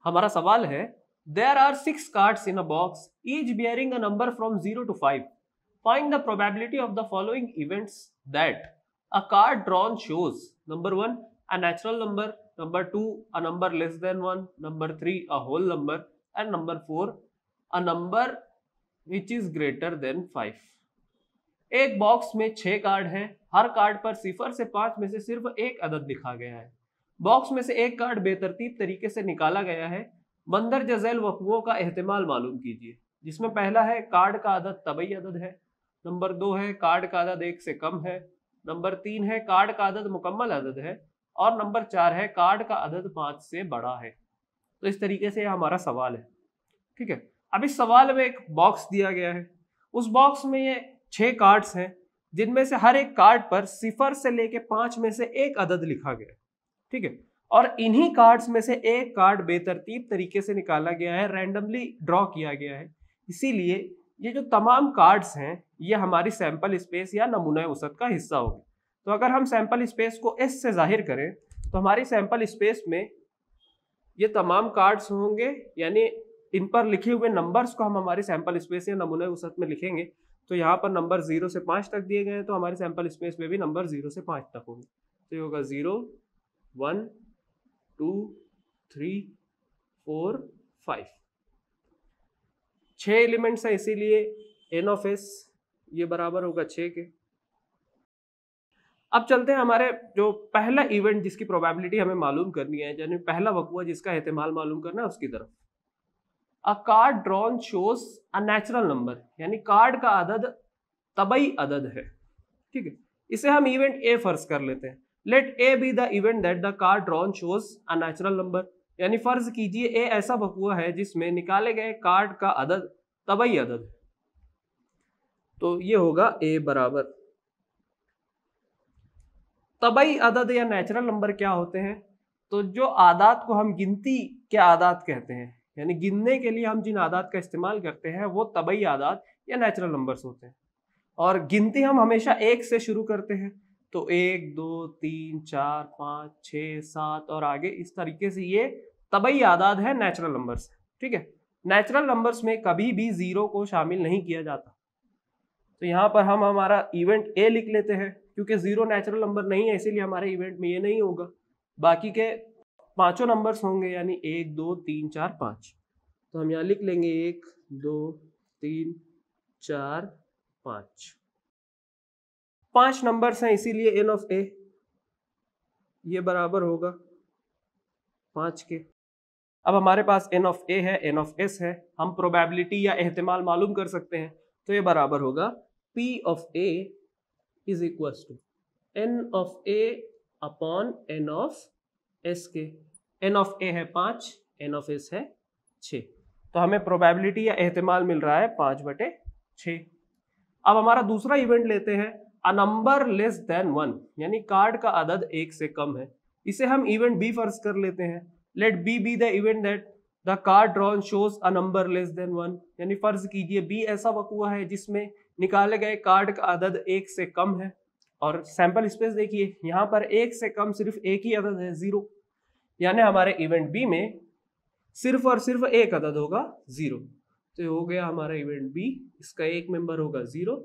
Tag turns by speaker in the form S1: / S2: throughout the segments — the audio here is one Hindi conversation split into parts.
S1: हमारा सवाल है there are 6 cards in a box each bearing a number from 0 to 5. Find the probability of the following events that a card drawn shows number 1 a natural number, number 2 a number less than 1, number 3 a whole number and number 4 a number which is greater than 5. एक बॉक्स में 6 कार्ड हैं। हर कार्ड पर 0 से 5 में से सिर्फ एक अदद लिखा गया है। बॉक्स में से एक कार्ड बेतरतीब तरीके से निकाला गया है। मंदरजा झैल वक़्फ़ों का एहतिमाल मालूम कीजिए, जिसमें पहला है कार्ड का अदद तबई अदद है, नंबर 2 है कार्ड का अदद 1 से कम है, नंबर 3 है कार्ड का अदद मुकम्मल अदद है और नंबर 4 है कार्ड का अदद 5 से बड़ा है। तो इस तरीके से हमारा सवाल है। ठीक है, अब इस सवाल में एक बॉक्स दिया गया है। उस बॉक्स में ये 6 कार्ड्स हैं, जिनमें से हर एक कार्ड पर 0 से लेके 5 में से एक अदद लिखा गया है। ठीक है, और इन्हीं कार्ड्स में से एक कार्ड बेतरतीब तरीके से निकाला गया है, रैंडमली ड्रॉ किया गया है। इसीलिए ये जो तमाम कार्ड्स हैं ये हमारी सैंपल स्पेस या नमूना वसत का हिस्सा होगी। तो अगर हम सैंपल स्पेस को एस से जाहिर करें तो हमारी सैंपल स्पेस में ये तमाम कार्ड्स होंगे, यानी इन पर लिखे हुए नंबर्स को हम हमारी सैंपल स्पेस या नमूना वसत में लिखेंगे। तो यहाँ पर नंबर 0 से 5 तक दिए गए हैं, तो हमारी सैंपल स्पेस में भी नंबर 0 से 5 तक होंगे। तो ये होगा 0 1 2 3 4 5। 6 एलिमेंट्स हैं, इसीलिए n ऑफ s ये बराबर होगा 6 के। अब चलते हैं हमारे जो पहला इवेंट जिसकी प्रोबेबिलिटी हमें मालूम करनी है, यानी पहला वक़्फ़ा जिसका एहतिमाल मालूम करना है, उसकी तरफ। अ card drawn shows a natural number, यानी कार्ड का अदद तबई अदद है। ठीक है, इसे हम इवेंट ए फर्ज कर लेते हैं। Let A be the event that the card drawn shows a natural number, यानी फर्ज कीजिए ए ऐसा वक़्फ़ा है जिसमें निकाले गए कार्ड का अदद तबई अदद है। तो ये होगा ए बराबर। तबई अदद या नेचुरल नंबर क्या होते हैं? तो जो आदात को हम गिनती के आदात कहते हैं, यानी गिनने के लिए हम जिन आदात का इस्तेमाल करते हैं वो तबई आदात या नेचुरल नंबर्स होते हैं। और गिनती हम हमेशा 1 से शुरू करते हैं, तो 1 2 3 4 5 6 7 और आगे इस तरीके से ये तबई आदात है, नेचुरल नंबर्स। ठीक है, नेचुरल नंबर्स में कभी भी 0 को शामिल नहीं किया जाता। तो यहाँ पर हम हमारा इवेंट ए लिख लेते हैं, क्योंकि 0 नेचुरल नंबर नहीं है इसीलिए हमारे इवेंट में ये नहीं होगा। बाकी के पांचों नंबर्स होंगे, यानी 1 2 3 4 5। तो हम यहाँ लिख लेंगे 1 2 3 4 5। 5 नंबर्स हैं, इसीलिए n ऑफ a ये बराबर होगा 5 के। अब हमारे पास n ऑफ a है, n ऑफ s है, हम प्रोबेबिलिटी या एहतिमाल मालूम कर सकते हैं। तो ये बराबर होगा p of a is equal to n of a upon n of s के। n ऑफ a है 5, n ऑफ s है 6। तो हमें प्रोबेबिलिटी या एहतिमाल मिल रहा है 5/6। अब हमारा दूसरा इवेंट लेते हैं, अ नंबर लेस देन 1, यानी कार्ड का अदद 1 से कम है। इसे हम इवेंट बी फर्ज कर लेते हैं। Let B be the event that the card drawn shows a number less than 1, यानी फर्ज कीजिए बी ऐसा वक़्फ़ा है जिसमें निकाले गए कार्ड का अदद 1 से कम है। और सैंपल स्पेस देखिए, यहाँ पर 1 से कम सिर्फ एक ही अदद है, 0, यानी हमारे इवेंट बी में सिर्फ और सिर्फ एक अदद होगा 0। तो हो गया हमारा इवेंट बी, इसका एक मेंबर होगा 0।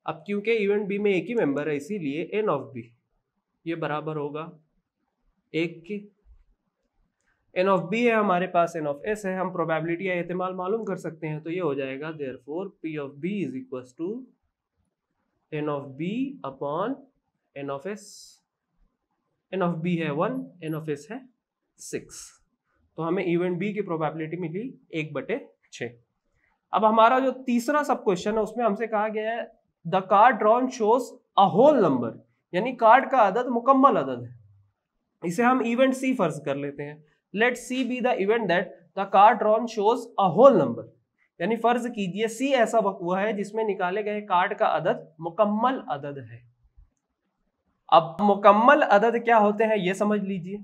S1: अब क्योंकि इवेंट बी में एक ही मेंबर है इसीलिए n ऑफ बी ये बराबर होगा 1 के। n ऑफ बी है हमारे पास, n ऑफ s है, हम प्रोबेबिलिटी या एहतिमाल मालूम कर सकते हैं। तो ये हो जाएगा therefore p of b is equal to n of b upon n of s। n of b है 1, n ऑफ s है 6। तो हमें इवेंट बी की प्रोबेबिलिटी मिली 1/6। अब हमारा जो तीसरा सब क्वेश्चन है उसमें हमसे कहा गया है the card drawn shows a whole number, यानी कार्ड का अदद मुकम्मल अदद है। इसे हम इवेंट सी फर्ज कर लेते हैं। Let C be the event that the card drawn shows a whole number, यानी फर्ज कीजिए सी ऐसा वक़्फ़ा है जिसमें निकाले गए कार्ड का अदद मुकम्मल अदद है। अब मुकम्मल अदद क्या होते हैं ये समझ लीजिए।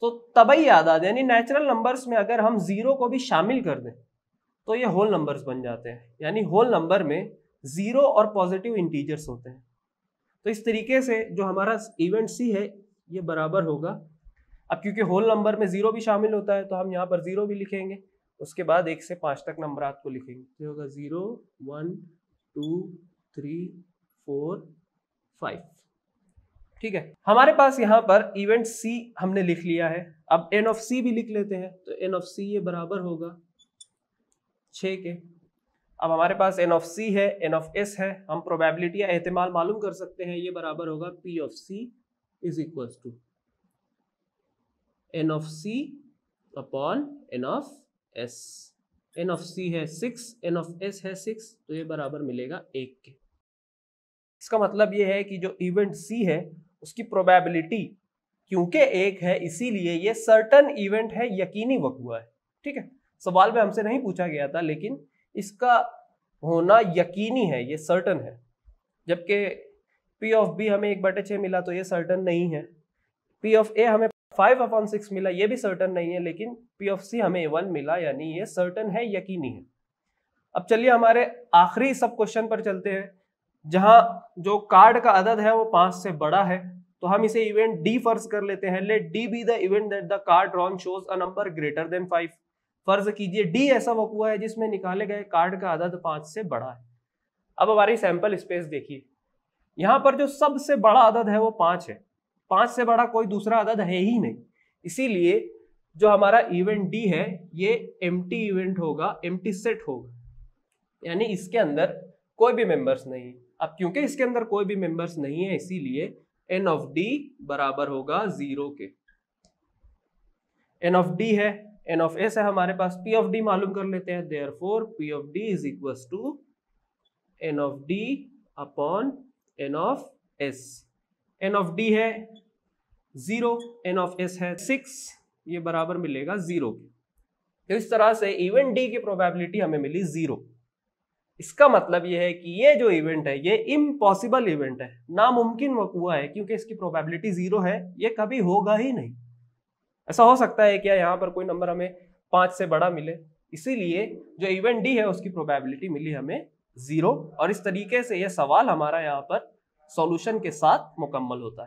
S1: तो तबई आदाद यानी नेचुरल नंबर्स में अगर हम 0 को भी शामिल कर दें तो ये होल नंबर्स बन जाते हैं, यानी होल नंबर में 0 और पॉजिटिव इंटीजर्स होते हैं। तो इस तरीके से जो हमारा इवेंट सी है ये बराबर होगा अब क्योंकि होल नंबर में 0 भी शामिल होता है तो हम यहाँ पर 0 भी लिखेंगे, उसके बाद 1 से 5 तक नंबरात को लिखेंगे, तो होगा 0 1 2 3 4 5। ठीक है, हमारे पास यहाँ पर इवेंट C हमने लिख लिया है। अब n ऑफ C भी लिख लेते हैं, तो n ऑफ C ये बराबर होगा 6 के। अब हमारे पास n ऑफ C है, n ऑफ S है, हम प्रोबेबिलिटी या एहतिमाल मालूम कर सकते हैं, ये बराबर होगा P of C is equal to n of C upon n of S। n of C है 6, n ऑफ S है 6, तो ये बराबर मिलेगा 1 के। इसका मतलब ये है कि जो इवेंट C है उसकी प्रोबेबिलिटी क्योंकि 1 है इसीलिए ये सर्टन इवेंट है, यकीनी वक़ुआ है। ठीक है, सवाल में हमसे नहीं पूछा गया था लेकिन इसका होना यकीनी है, ये सर्टन है। जबकि P ऑफ B हमें 1/6 मिला तो ये सर्टन नहीं है। P ऑफ A हमें 5/6 मिला, ये भी सर्टन नहीं है, लेकिन P ऑफ C हमें 1 मिला, यानी ये सर्टन है, यकीनी है। अब चलिए हमारे आखिरी सब क्वेश्चन पर चलते हैं, जहां जो कार्ड का अदद है वो 5 से बड़ा है, तो हम इसे इवेंट D फर्ज कर लेते हैं। Let D be the event that the card drawn shows a number greater than 5। फर्ज कीजिए D ऐसा वक़ुआ है जिसमें निकाले गए कार्ड का अदद 5 से बड़ा है। अब हमारी सैंपल स्पेस देखिए, यहाँ पर जो सबसे बड़ा अदद है वो 5 है, 5 से बड़ा कोई दूसरा अदद है ही नहीं, इसीलिए जो हमारा इवेंट D है ये एम्प्टी इवेंट होगा, एम्प्टी सेट होगा, यानी इसके अंदर कोई भी मेंबर्स नहीं। अब क्योंकि इसके अंदर कोई भी मेंबर्स नहीं है इसीलिए n ऑफ D बराबर होगा 0 के। n ऑफ D है, n ऑफ S है हमारे पास, P ऑफ D मालूम कर लेते हैं, therefore P of D is equals to n of D upon n of S। n of D है 0, n ऑफ S है 6, ये बराबर मिलेगा 0 के। तो इस तरह से इवेंट D की प्रोबेबिलिटी हमें मिली 0। इसका मतलब यह है कि ये जो इवेंट है ये इम्पॉसिबल इवेंट है, नामुमकिन वक़ुआ है, क्योंकि इसकी प्रोबेबिलिटी 0 है, ये कभी होगा ही नहीं। ऐसा हो सकता है क्या यहाँ पर कोई नंबर हमें 5 से बड़ा मिले, इसीलिए जो इवेंट D है उसकी प्रोबेबिलिटी मिली हमें 0, और इस तरीके से यह सवाल हमारा यहाँ पर सॉल्यूशन के साथ मुकम्मल होता है।